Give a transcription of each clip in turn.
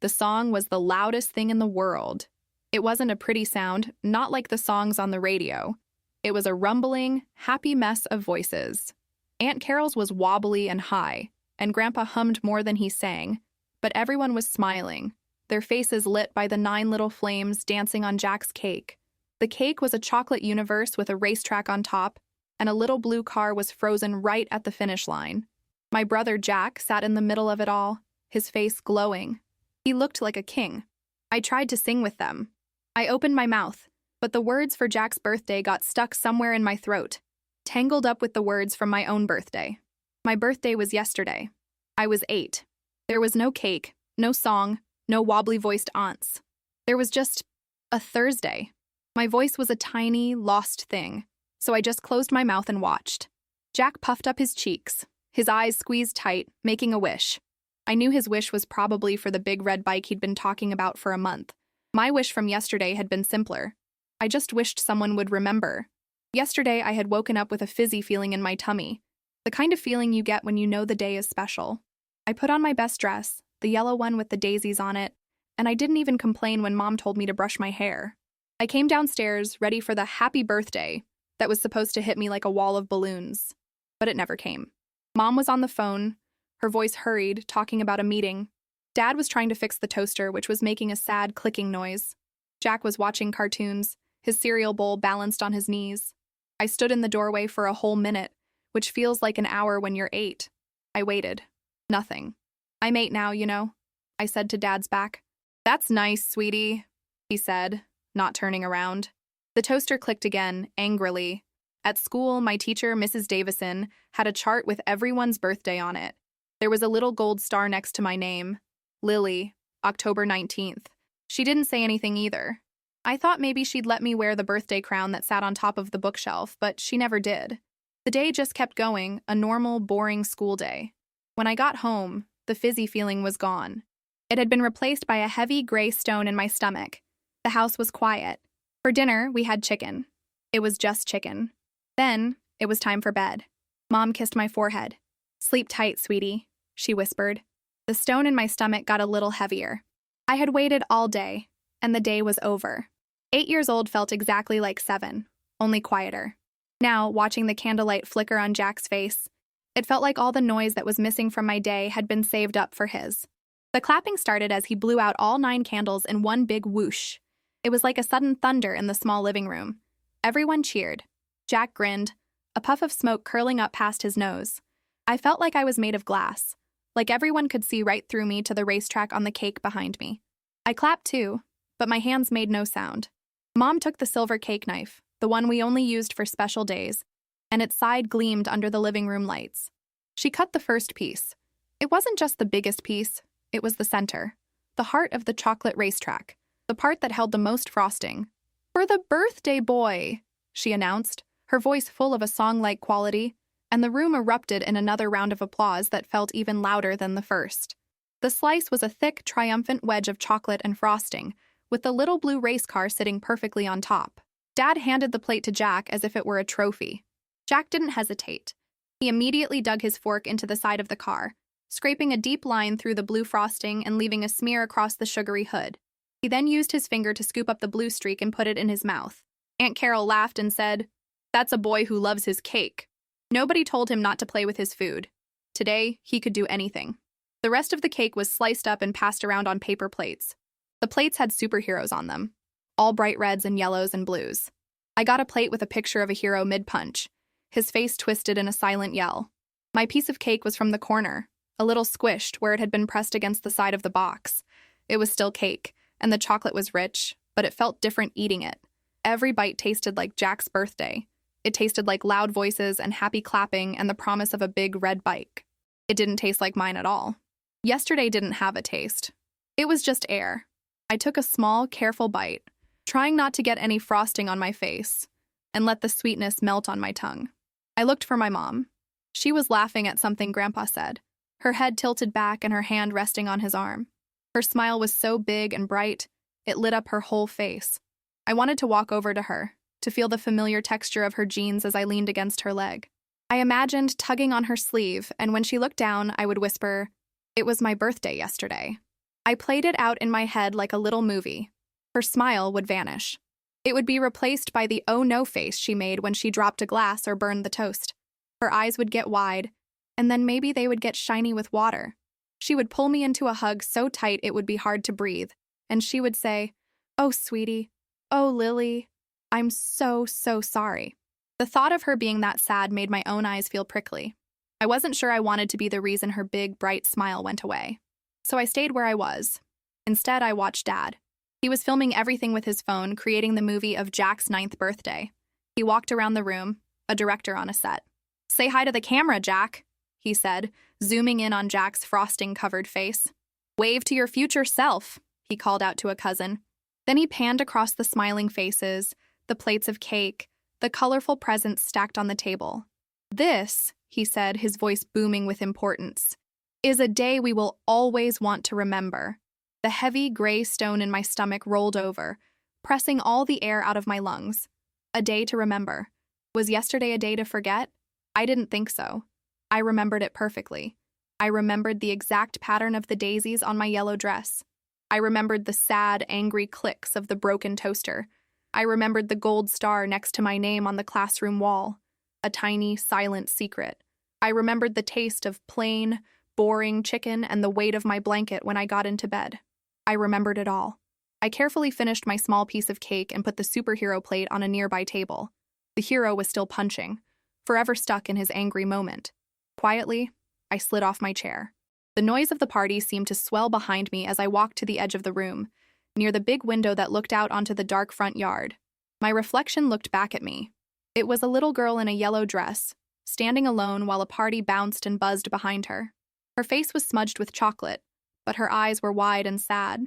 The song was the loudest thing in the world. It wasn't a pretty sound, not like the songs on the radio. It was a rumbling, happy mess of voices. Aunt Carol's was wobbly and high, and Grandpa hummed more than he sang, but everyone was smiling, their faces lit by the 9 little flames dancing on Jack's cake. The cake was a chocolate universe with a racetrack on top, and a little blue car was frozen right at the finish line. My brother Jack sat in the middle of it all, his face glowing. He looked like a king. I tried to sing with them. I opened my mouth, but the words for Jack's birthday got stuck somewhere in my throat, tangled up with the words from my own birthday. My birthday was yesterday. I was 8. There was no cake, no song, no wobbly-voiced aunts. There was just a Thursday. My voice was a tiny, lost thing, so I just closed my mouth and watched. Jack puffed up his cheeks, his eyes squeezed tight, making a wish. I knew his wish was probably for the big red bike he'd been talking about for a month. My wish from yesterday had been simpler. I just wished someone would remember. Yesterday, I had woken up with a fizzy feeling in my tummy, the kind of feeling you get when you know the day is special. I put on my best dress, the yellow one with the daisies on it, and I didn't even complain when Mom told me to brush my hair. I came downstairs, ready for the happy birthday that was supposed to hit me like a wall of balloons. But it never came. Mom was on the phone, her voice hurried, talking about a meeting. Dad was trying to fix the toaster, which was making a sad clicking noise. Jack was watching cartoons, his cereal bowl balanced on his knees. I stood in the doorway for a whole minute, which feels like an hour when you're 8. I waited. Nothing. I'm 8 now, you know, I said to Dad's back. That's nice, sweetie, he said, not turning around. The toaster clicked again, angrily. At school, my teacher, Mrs. Davison, had a chart with everyone's birthday on it. There was a little gold star next to my name. Lily, October 19th. She didn't say anything either. I thought maybe she'd let me wear the birthday crown that sat on top of the bookshelf, but she never did. The day just kept going, a normal, boring school day. When I got home, the fizzy feeling was gone. It had been replaced by a heavy gray stone in my stomach. The house was quiet. For dinner, we had chicken. It was just chicken. Then, it was time for bed. Mom kissed my forehead. "Sleep tight, sweetie," she whispered. The stone in my stomach got a little heavier. I had waited all day, and the day was over. 8 years old felt exactly like 7, only quieter. Now, watching the candlelight flicker on Jack's face, it felt like all the noise that was missing from my day had been saved up for his. The clapping started as he blew out all 9 candles in one big whoosh. It was like a sudden thunder in the small living room. Everyone cheered. Jack grinned, a puff of smoke curling up past his nose. I felt like I was made of glass, like everyone could see right through me to the racetrack on the cake behind me. I clapped too, but my hands made no sound. Mom took the silver cake knife, the one we only used for special days, and its side gleamed under the living room lights. She cut the first piece. It wasn't just the biggest piece, it was the center, the heart of the chocolate racetrack, the part that held the most frosting. "For the birthday boy," she announced, her voice full of a song-like quality, and the room erupted in another round of applause that felt even louder than the first. The slice was a thick, triumphant wedge of chocolate and frosting, with the little blue race car sitting perfectly on top. Dad handed the plate to Jack as if it were a trophy. Jack didn't hesitate. He immediately dug his fork into the side of the car, scraping a deep line through the blue frosting and leaving a smear across the sugary hood. He then used his finger to scoop up the blue streak and put it in his mouth. Aunt Carol laughed and said, "That's a boy who loves his cake." Nobody told him not to play with his food. Today, he could do anything. The rest of the cake was sliced up and passed around on paper plates. The plates had superheroes on them, all bright reds and yellows and blues. I got a plate with a picture of a hero mid-punch, his face twisted in a silent yell. My piece of cake was from the corner, a little squished where it had been pressed against the side of the box. It was still cake, and the chocolate was rich, but it felt different eating it. Every bite tasted like Jack's birthday. It tasted like loud voices and happy clapping and the promise of a big red bike. It didn't taste like mine at all. Yesterday didn't have a taste. It was just air. I took a small, careful bite, trying not to get any frosting on my face, and let the sweetness melt on my tongue. I looked for my mom. She was laughing at something Grandpa said, her head tilted back and her hand resting on his arm. Her smile was so big and bright, it lit up her whole face. I wanted to walk over to her, to feel the familiar texture of her jeans as I leaned against her leg. I imagined tugging on her sleeve, and when she looked down, I would whisper, "It was my birthday yesterday." I played it out in my head like a little movie. Her smile would vanish. It would be replaced by the oh no face she made when she dropped a glass or burned the toast. Her eyes would get wide, and then maybe they would get shiny with water. She would pull me into a hug so tight it would be hard to breathe, and she would say, "Oh, sweetie. Oh, Lily. I'm so sorry." The thought of her being that sad made my own eyes feel prickly. I wasn't sure I wanted to be the reason her big, bright smile went away. So I stayed where I was. Instead, I watched Dad. He was filming everything with his phone, creating the movie of Jack's 9th birthday. He walked around the room, a director on a set. "Say hi to the camera, Jack," he said, zooming in on Jack's frosting-covered face. "Wave to your future self," he called out to a cousin. Then he panned across the smiling faces, the plates of cake, the colorful presents stacked on the table. "This," he said, his voice booming with importance, "is a day we will always want to remember." The heavy gray stone in my stomach rolled over, pressing all the air out of my lungs. A day to remember. Was yesterday a day to forget? I didn't think so. I remembered it perfectly. I remembered the exact pattern of the daisies on my yellow dress. I remembered the sad, angry clicks of the broken toaster. I remembered the gold star next to my name on the classroom wall. A tiny, silent secret. I remembered the taste of plain, boring chicken and the weight of my blanket when I got into bed. I remembered it all. I carefully finished my small piece of cake and put the superhero plate on a nearby table. The hero was still punching, forever stuck in his angry moment. Quietly, I slid off my chair. The noise of the party seemed to swell behind me as I walked to the edge of the room, near the big window that looked out onto the dark front yard. My reflection looked back at me. It was a little girl in a yellow dress, standing alone while a party bounced and buzzed behind her. Her face was smudged with chocolate, but her eyes were wide and sad.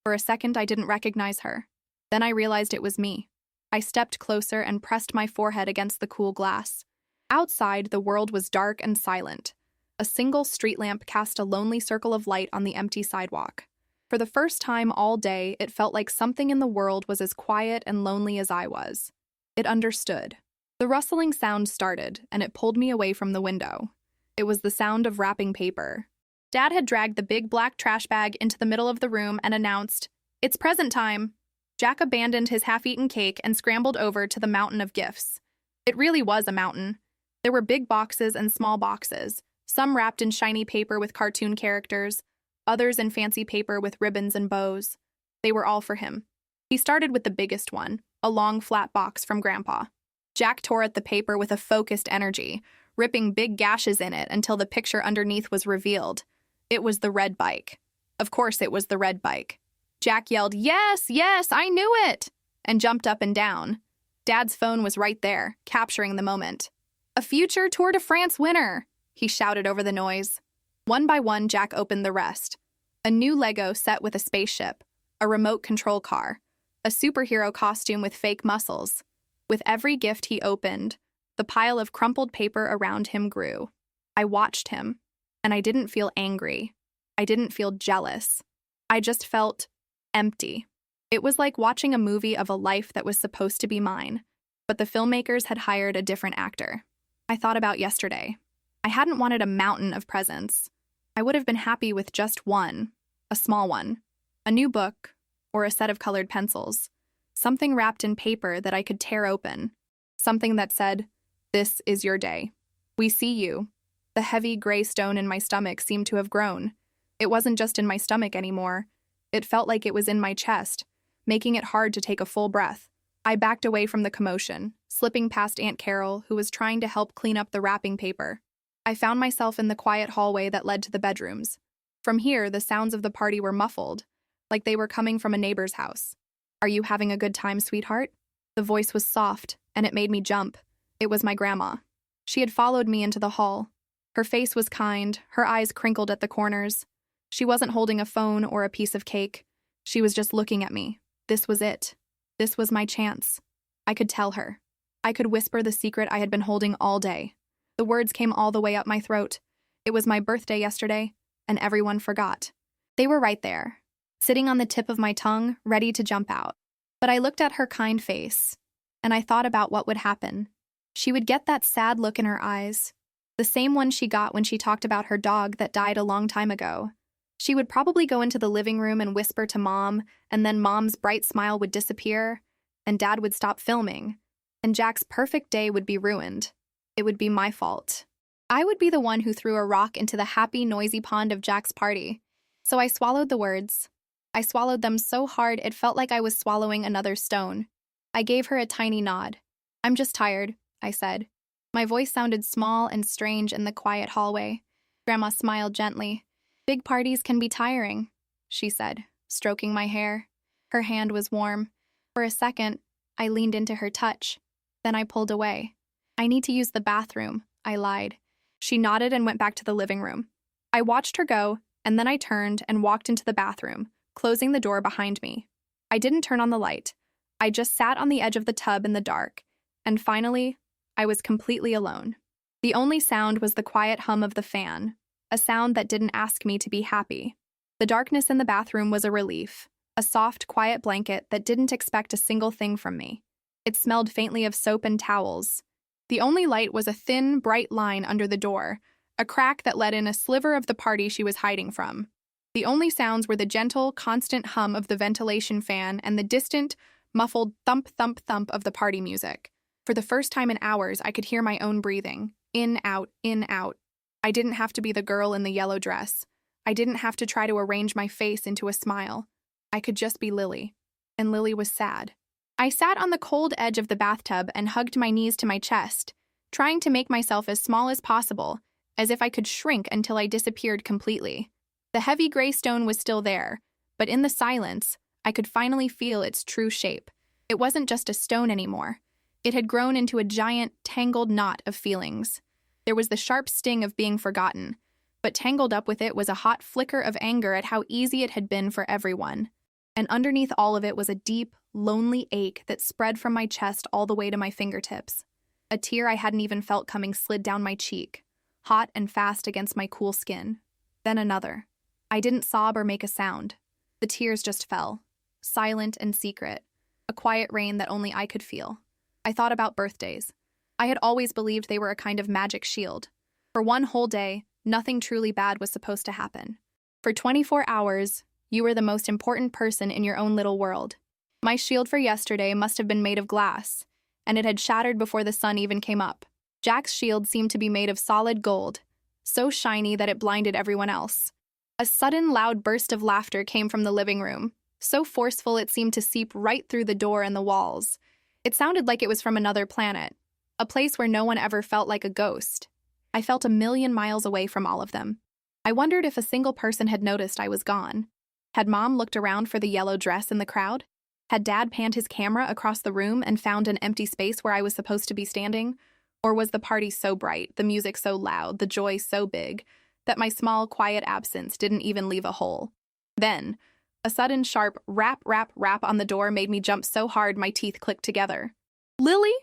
For a second, I didn't recognize her. Then I realized it was me. I stepped closer and pressed my forehead against the cool glass. Outside, the world was dark and silent. A single street lamp cast a lonely circle of light on the empty sidewalk. For the first time all day, it felt like something in the world was as quiet and lonely as I was. It understood. The rustling sound started, and it pulled me away from the window. It was the sound of wrapping paper. Dad had dragged the big black trash bag into the middle of the room and announced, "It's present time." Jack abandoned his half-eaten cake and scrambled over to the mountain of gifts. It really was a mountain. There were big boxes and small boxes, some wrapped in shiny paper with cartoon characters, others in fancy paper with ribbons and bows. They were all for him. He started with the biggest one, a long flat box from Grandpa. Jack tore at the paper with a focused energy, ripping big gashes in it until the picture underneath was revealed. It was the red bike. Of course it was the red bike. Jack yelled, "Yes, yes, I knew it!" and jumped up and down. Dad's phone was right there, capturing the moment. "A future Tour de France winner!" he shouted over the noise. One by one, Jack opened the rest. A new Lego set with a spaceship, a remote control car, a superhero costume with fake muscles. With every gift he opened, the pile of crumpled paper around him grew. I watched him, and I didn't feel angry. I didn't feel jealous. I just felt empty. It was like watching a movie of a life that was supposed to be mine, but the filmmakers had hired a different actor. I thought about yesterday. I hadn't wanted a mountain of presents. I would have been happy with just one, a small one, a new book, or a set of colored pencils, something wrapped in paper that I could tear open, something that said, "This is your day. We see you." The heavy gray stone in my stomach seemed to have grown. It wasn't just in my stomach anymore. It felt like it was in my chest, making it hard to take a full breath. I backed away from the commotion, slipping past Aunt Carol, who was trying to help clean up the wrapping paper. I found myself in the quiet hallway that led to the bedrooms. From here, the sounds of the party were muffled, like they were coming from a neighbor's house. "Are you having a good time, sweetheart?" The voice was soft, and it made me jump. It was my grandma. She had followed me into the hall. Her face was kind, her eyes crinkled at the corners. She wasn't holding a phone or a piece of cake. She was just looking at me. This was it. This was my chance. I could tell her. I could whisper the secret I had been holding all day. The words came all the way up my throat. It was my birthday yesterday, and everyone forgot. They were right there, sitting on the tip of my tongue, ready to jump out. But I looked at her kind face, and I thought about what would happen. She would get that sad look in her eyes, the same one she got when she talked about her dog that died a long time ago. She would probably go into the living room and whisper to Mom, and then Mom's bright smile would disappear, and Dad would stop filming, and Jack's perfect day would be ruined. It would be my fault. I would be the one who threw a rock into the happy, noisy pond of Jack's party. So I swallowed the words. I swallowed them so hard it felt like I was swallowing another stone. I gave her a tiny nod. "I'm just tired," I said. My voice sounded small and strange in the quiet hallway. Grandma smiled gently. "Big parties can be tiring," she said, stroking my hair. Her hand was warm. For a second, I leaned into her touch. Then I pulled away. "I need to use the bathroom," I lied. She nodded and went back to the living room. I watched her go, and then I turned and walked into the bathroom, closing the door behind me. I didn't turn on the light. I just sat on the edge of the tub in the dark, and finally, I was completely alone. The only sound was the quiet hum of the fan, a sound that didn't ask me to be happy. The darkness in the bathroom was a relief, a soft, quiet blanket that didn't expect a single thing from me. It smelled faintly of soap and towels. The only light was a thin, bright line under the door, a crack that let in a sliver of the party she was hiding from. The only sounds were the gentle, constant hum of the ventilation fan and the distant, muffled thump, thump, thump of the party music. For the first time in hours, I could hear my own breathing. In, out, in, out. I didn't have to be the girl in the yellow dress. I didn't have to try to arrange my face into a smile. I could just be Lily. And Lily was sad. I sat on the cold edge of the bathtub and hugged my knees to my chest, trying to make myself as small as possible, as if I could shrink until I disappeared completely. The heavy gray stone was still there, but in the silence, I could finally feel its true shape. It wasn't just a stone anymore. It had grown into a giant, tangled knot of feelings. There was the sharp sting of being forgotten, but tangled up with it was a hot flicker of anger at how easy it had been for everyone. And underneath all of it was a deep, lonely ache that spread from my chest all the way to my fingertips. A tear I hadn't even felt coming slid down my cheek, hot and fast against my cool skin. Then another. I didn't sob or make a sound. The tears just fell, silent and secret, a quiet rain that only I could feel. I thought about birthdays. I had always believed they were a kind of magic shield. For one whole day, nothing truly bad was supposed to happen. For 24 hours, you were the most important person in your own little world. My shield for yesterday must have been made of glass, and it had shattered before the sun even came up. Jack's shield seemed to be made of solid gold, so shiny that it blinded everyone else. A sudden loud burst of laughter came from the living room, so forceful it seemed to seep right through the door and the walls. It sounded like it was from another planet, a place where no one ever felt like a ghost. I felt 1,000,000 miles away from all of them. I wondered if a single person had noticed I was gone. Had Mom looked around for the yellow dress in the crowd? Had Dad panned his camera across the room and found an empty space where I was supposed to be standing? Or was the party so bright, the music so loud, the joy so big, that my small, quiet absence didn't even leave a hole? Then, a sudden sharp rap, rap, rap on the door made me jump so hard my teeth clicked together. "Lily?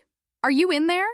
Are you in there?"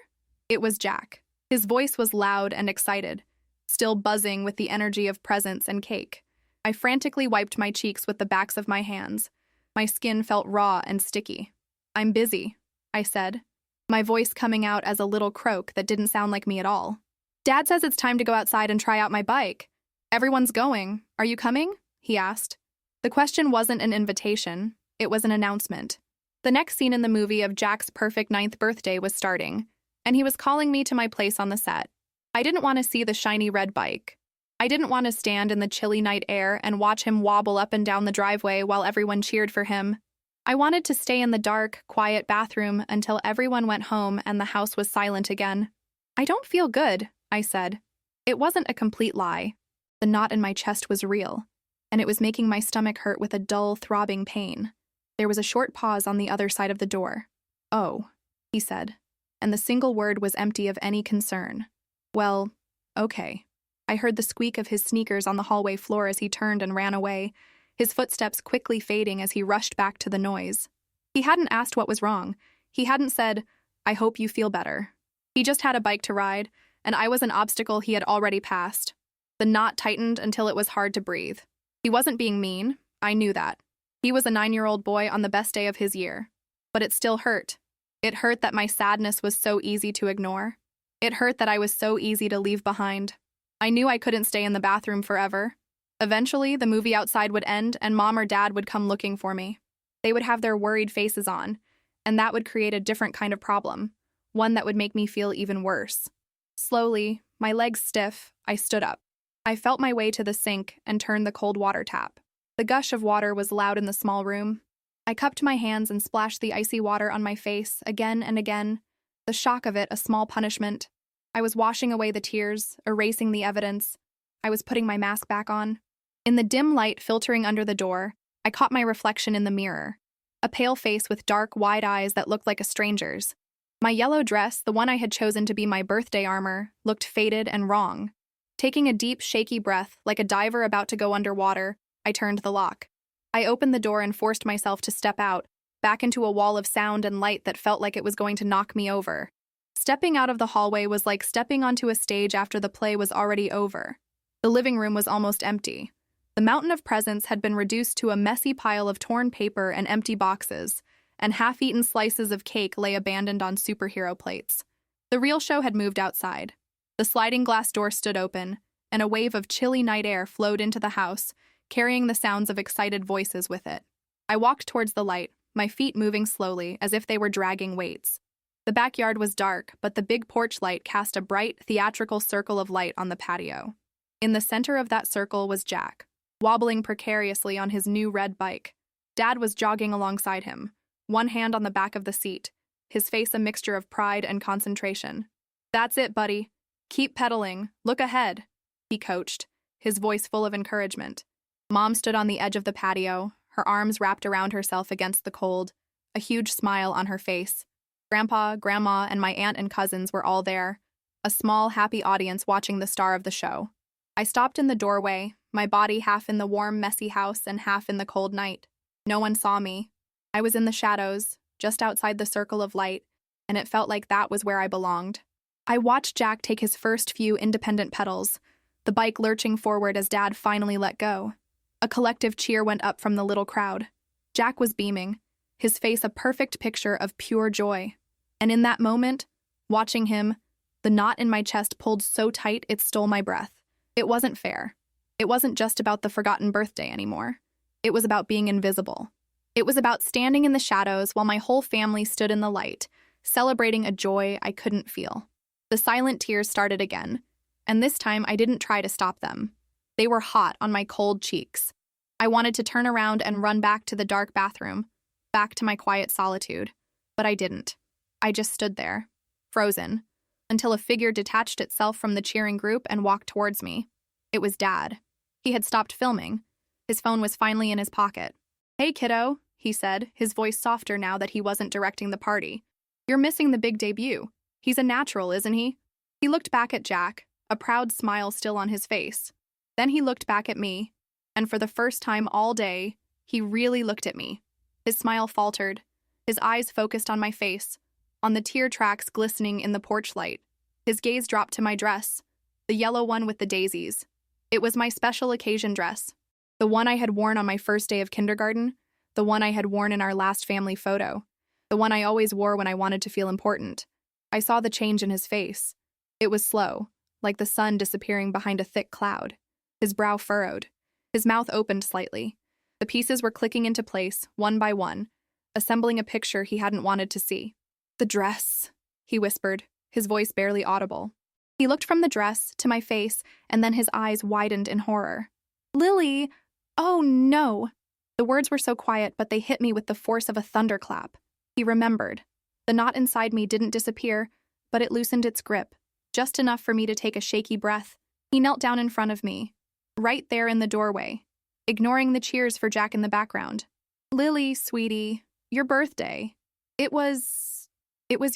It was Jack. His voice was loud and excited, still buzzing with the energy of presents and cake. I frantically wiped my cheeks with the backs of my hands. My skin felt raw and sticky. "I'm busy," I said, my voice coming out as a little croak that didn't sound like me at all. "Dad says it's time to go outside and try out my bike. Everyone's going. Are you coming?" he asked. The question wasn't an invitation. It was an announcement. The next scene in the movie of Jack's perfect 9th birthday was starting, and he was calling me to my place on the set. I didn't want to see the shiny red bike. I didn't want to stand in the chilly night air and watch him wobble up and down the driveway while everyone cheered for him. I wanted to stay in the dark, quiet bathroom until everyone went home and the house was silent again. "I don't feel good," I said. It wasn't a complete lie. The knot in my chest was real, and it was making my stomach hurt with a dull, throbbing pain. There was a short pause on the other side of the door. "Oh," he said, and the single word was empty of any concern. "Well, okay." I heard the squeak of his sneakers on the hallway floor as he turned and ran away, his footsteps quickly fading as he rushed back to the noise. He hadn't asked what was wrong. He hadn't said, "I hope you feel better." He just had a bike to ride, and I was an obstacle he had already passed. The knot tightened until it was hard to breathe. He wasn't being mean. I knew that. He was a 9-year-old boy on the best day of his year. But it still hurt. It hurt that my sadness was so easy to ignore. It hurt that I was so easy to leave behind. I knew I couldn't stay in the bathroom forever. Eventually, the movie outside would end and Mom or Dad would come looking for me. They would have their worried faces on, and that would create a different kind of problem, one that would make me feel even worse. Slowly, my legs stiff, I stood up. I felt my way to the sink and turned the cold water tap. The gush of water was loud in the small room. I cupped my hands and splashed the icy water on my face again and again, the shock of it a small punishment. I was washing away the tears, erasing the evidence. I was putting my mask back on. In the dim light filtering under the door, I caught my reflection in the mirror. A pale face with dark, wide eyes that looked like a stranger's. My yellow dress, the one I had chosen to be my birthday armor, looked faded and wrong. Taking a deep, shaky breath, like a diver about to go underwater, I turned the lock. I opened the door and forced myself to step out, back into a wall of sound and light that felt like it was going to knock me over. Stepping out of the hallway was like stepping onto a stage after the play was already over. The living room was almost empty. The mountain of presents had been reduced to a messy pile of torn paper and empty boxes, and half-eaten slices of cake lay abandoned on superhero plates. The real show had moved outside. The sliding glass door stood open, and a wave of chilly night air flowed into the house, carrying the sounds of excited voices with it. I walked towards the light, my feet moving slowly as if they were dragging weights. The backyard was dark, but the big porch light cast a bright, theatrical circle of light on the patio. In the center of that circle was Jack, wobbling precariously on his new red bike. Dad was jogging alongside him, one hand on the back of the seat, his face a mixture of pride and concentration. "That's it, buddy. Keep pedaling. Look ahead," he coached, his voice full of encouragement. Mom stood on the edge of the patio, her arms wrapped around herself against the cold, a huge smile on her face. Grandpa, Grandma, and my aunt and cousins were all there, a small, happy audience watching the star of the show. I stopped in the doorway, my body half in the warm, messy house and half in the cold night. No one saw me. I was in the shadows, just outside the circle of light, and it felt like that was where I belonged. I watched Jack take his first few independent pedals, the bike lurching forward as Dad finally let go. A collective cheer went up from the little crowd. Jack was beaming, his face a perfect picture of pure joy. And in that moment, watching him, the knot in my chest pulled so tight it stole my breath. It wasn't fair. It wasn't just about the forgotten birthday anymore. It was about being invisible. It was about standing in the shadows while my whole family stood in the light, celebrating a joy I couldn't feel. The silent tears started again, and this time I didn't try to stop them. They were hot on my cold cheeks. I wanted to turn around and run back to the dark bathroom, back to my quiet solitude, but I didn't. I just stood there, frozen, until a figure detached itself from the cheering group and walked towards me. It was Dad. He had stopped filming. His phone was finally in his pocket. "Hey, kiddo," he said, his voice softer now that he wasn't directing the party. "You're missing the big debut. He's a natural, isn't he?" He looked back at Jack, a proud smile still on his face. Then he looked back at me, and for the first time all day, he really looked at me. His smile faltered, his eyes focused on my face, on the tear tracks glistening in the porch light. His gaze dropped to my dress, the yellow one with the daisies. It was my special occasion dress, the one I had worn on my first day of kindergarten, the one I had worn in our last family photo, the one I always wore when I wanted to feel important. I saw the change in his face. It was slow, like the sun disappearing behind a thick cloud. His brow furrowed. His mouth opened slightly. The pieces were clicking into place, one by one, assembling a picture he hadn't wanted to see. "The dress," he whispered, his voice barely audible. He looked from the dress to my face, and then his eyes widened in horror. "Lily! Oh, no!" The words were so quiet, but they hit me with the force of a thunderclap. He remembered. The knot inside me didn't disappear, but it loosened its grip, just enough for me to take a shaky breath. He knelt down in front of me, right there in the doorway, ignoring the cheers for Jack in the background. "Lily, sweetie, your birthday. It was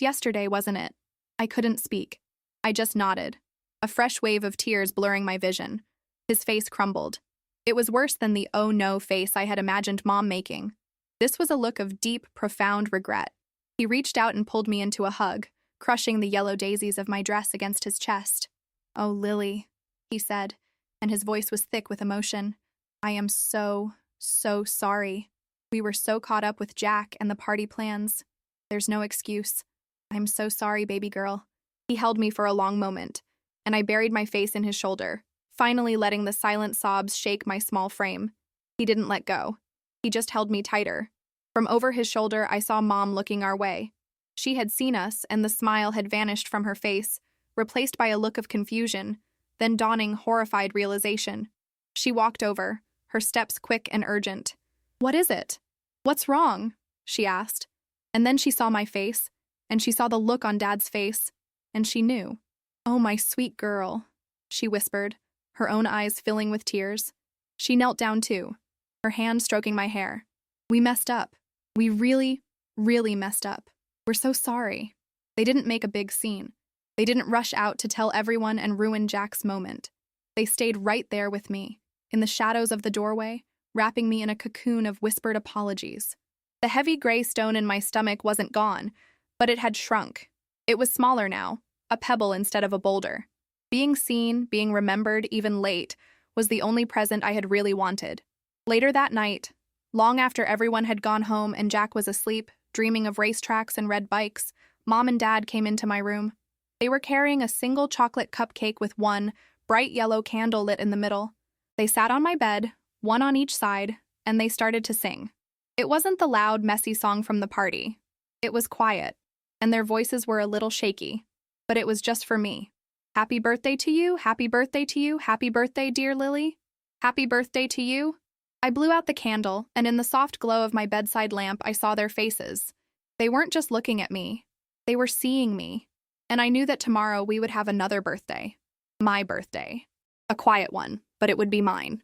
yesterday, wasn't it?" I couldn't speak. I just nodded, a fresh wave of tears blurring my vision. His face crumbled. It was worse than the "oh no" face I had imagined Mom making. This was a look of deep, profound regret. He reached out and pulled me into a hug, crushing the yellow daisies of my dress against his chest. "Oh, Lily," he said, and his voice was thick with emotion. "I am so, so sorry. We were so caught up with Jack and the party plans. There's no excuse. I'm so sorry, baby girl." He held me for a long moment, and I buried my face in his shoulder, finally letting the silent sobs shake my small frame. He didn't let go. He just held me tighter. From over his shoulder, I saw Mom looking our way. She had seen us, and the smile had vanished from her face, replaced by a look of confusion, then dawning horrified realization. She walked over, her steps quick and urgent. "What is it? What's wrong?" she asked. And then she saw my face, and she saw the look on Dad's face, and she knew. "Oh, my sweet girl," she whispered, her own eyes filling with tears. She knelt down too, her hand stroking my hair. "We messed up. We really, really messed up. We're so sorry." They didn't make a big scene. They didn't rush out to tell everyone and ruin Jack's moment. They stayed right there with me, in the shadows of the doorway, wrapping me in a cocoon of whispered apologies. The heavy gray stone in my stomach wasn't gone, but it had shrunk. It was smaller now, a pebble instead of a boulder. Being seen, being remembered, even late, was the only present I had really wanted. Later that night, long after everyone had gone home and Jack was asleep, dreaming of racetracks and red bikes, Mom and Dad came into my room. They were carrying a single chocolate cupcake with one bright yellow candle lit in the middle. They sat on my bed, one on each side, and they started to sing. It wasn't the loud, messy song from the party. It was quiet, and their voices were a little shaky, but it was just for me. "Happy birthday to you, happy birthday to you, happy birthday, dear Lily. Happy birthday to you." I blew out the candle, and in the soft glow of my bedside lamp, I saw their faces. They weren't just looking at me. They were seeing me. And I knew that tomorrow we would have another birthday. My birthday. A quiet one, but it would be mine.